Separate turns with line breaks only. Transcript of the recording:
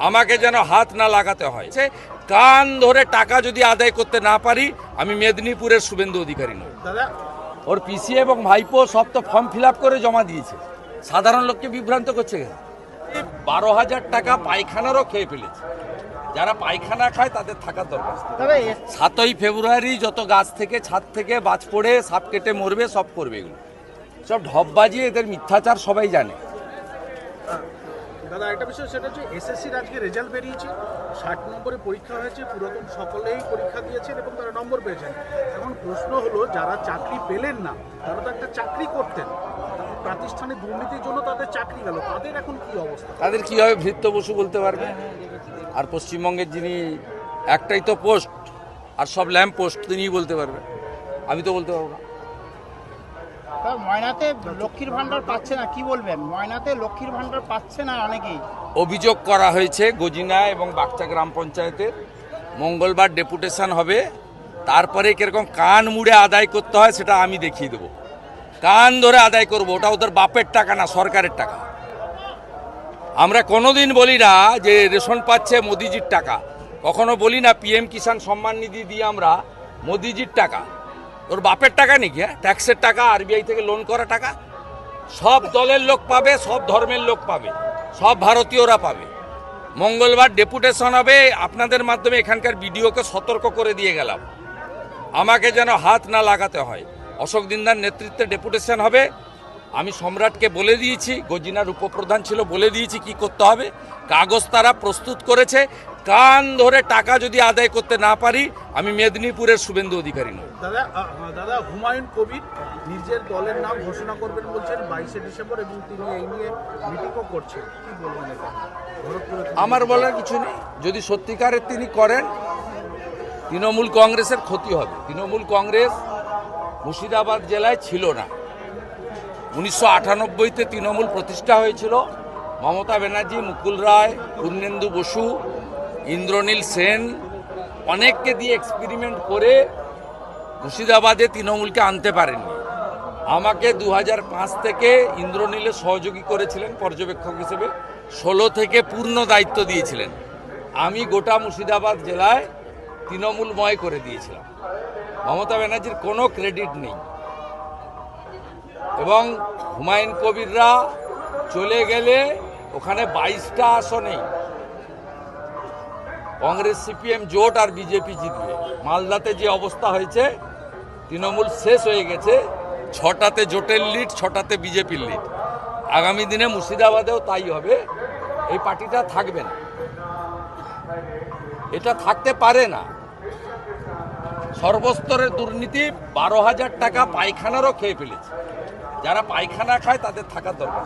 আমাকে যেন হাত না লাগাতে হয়। কান ধরে টাকা যদি আদায় করতে না পারি, আমি মেদিনীপুরের শুভেন্দু অধিকারী নই। ওর পিসি এবং ভাইপো সব তো ফর্ম ফিল আপ করে জমা দিয়েছে। সাধারণ লোককে বিভ্রান্ত করছে। 12,000 টাকা পায়খানারও খেয়ে ফেলেছে। যারা পায়খানা খায় তাদের থাকার দরকার। 7ই ফেব্রুয়ারি যত গাছ থেকে ছাদ থেকে বাজ পড়ে সাপ কেটে মরবে, সব করবে এগুলো সব ঢপবাজি, এদের মিথ্যাচার সবাই জানে।
দাদা একটা বিষয়, সেটা হচ্ছে এসএসসির আজকে রেজাল্ট বেরিয়েছে, 60 নম্বরে পরীক্ষা হয়েছে, পুরাতন সকলেই পরীক্ষা দিয়েছেন এবং তারা নম্বর পেয়েছেন। এখন প্রশ্ন হলো, যারা চাকরি পেলেন না তারা তো একটা চাকরি করতেন, প্রাতিষ্ঠানিক দুর্নীতির জন্য তাদের চাকরি গেল, তাদের এখন কি অবস্থা?
তাদের কি হবে ভৃত্য বসু বলতে পারবে। আর পশ্চিমবঙ্গের যিনি একটাই তো পোস্ট আর সব ল্যাম্প পোস্ট, তিনিই বলতে পারবে, আমি তো বলতে পারবো না।
ময়নাতে লক্ষ্মীর ভান্ডার পাচ্ছে না, কি বলবেন? ময়নাতে লক্ষ্মীর ভান্ডার পাচ্ছে না অনেকেই।
অভিযোগ করা হয়েছে গজিনা এবং বাগচা গ্রাম পঞ্চায়েতের। মঙ্গলবার ডেপুটেশন হবে, তারপরে কিরকম কান মুড়ে আদায় করতে হয় সেটা আমি দেখিয়ে দেবো। কান ধরে আদায় করব, ওটা ওদের বাপের টাকা না, সরকারের টাকা। আমরা কোনোদিন বলি না যে রেশন পাচ্ছে মোদিজির টাকা, কখনো বলি না পিএম কিষাণ সম্মান নিধি দিয়ে আমরা মোদিজির টাকা। ওর বাপের টাকা নাকি? হ্যাঁ, ট্যাক্সের টাকা, আরবিআই থেকে লোন করা টাকা। সব দলের লোক পাবে, সব ধর্মের লোক পাবে, সব ভারতীয়রা পাবে। মঙ্গলবার ডেপুটেশন হবে, আপনাদের মাধ্যমে এখানকার বিডিওকে সতর্ক করে দিয়ে গেলাম, আমাকে যেন হাত না লাগাতে হয়। অশোক দিন্দার নেতৃত্বে ডেপুটেশন হবে। আমি সম্রাটকে বলে দিয়েছি, গজিনার উপপ্রধান ছিল, বলে দিয়েছি কি করতে হবে। কাগজ তারা প্রস্তুত করেছে। কান ধরে টাকা যদি আদায় করতে না পারি, আমি মেদিনীপুরের শুভেন্দু অধিকারী নই।
দাদা হুমায়ুন কবির নিজের দলের নাম ঘোষণা করবেন বলছেন 22শে ডিসেম্বর, এবং তিনি এই নিয়ে মিটিংও করছেন, কি বলবেন এটা?
আমার বলার কিছু নেই। যদি সত্যিকারের তিনি করেন, তৃণমূল কংগ্রেসের ক্ষতি হবে। তৃণমূল কংগ্রেস মুর্শিদাবাদ জেলায় ছিল না। 1998-তে তৃণমূল প্রতিষ্ঠা হয়েছিল। মমতা ব্যানার্জি, মুকুল রায়, পূর্ণেন্দু বসু, ইন্দ্রনীল সেন অনেককে দিয়ে এক্সপেরিমেন্ট করে মুর্শিদাবাদে তৃণমূলকে আনতে পারেননি। আমাকে 2005 থেকে ইন্দ্রনীলের সহযোগী করেছিলেন পর্যবেক্ষক হিসেবে, 16 থেকে পূর্ণ দায়িত্ব দিয়েছিলেন। আমি গোটা মুর্শিদাবাদ জেলায় তৃণমূলময় করে দিয়েছিলাম। মমতা ব্যানার্জির কোনো ক্রেডিট নেই। এবং হুমায়ুন কবিররা চলে গেলে ওখানে 22টা আসনেই কংগ্রেস সিপিএম জোট আর বিজেপি জিতবে। মালদাতে যে অবস্থা হয়েছে, তৃণমূল শেষ হয়ে গেছে। 6টাতে জোটের লিড, 6টাতে বিজেপির লিড। আগামী দিনে মুর্শিদাবাদেও তাই হবে। এই পার্টিটা থাকবে না, এটা থাকতে পারে না। সর্বস্তরের দুর্নীতি, 12,000 টাকা পায়খানারও খেয়ে ফেলেছে। যারা পায়খানা খায় তাদের থাকার দরকার।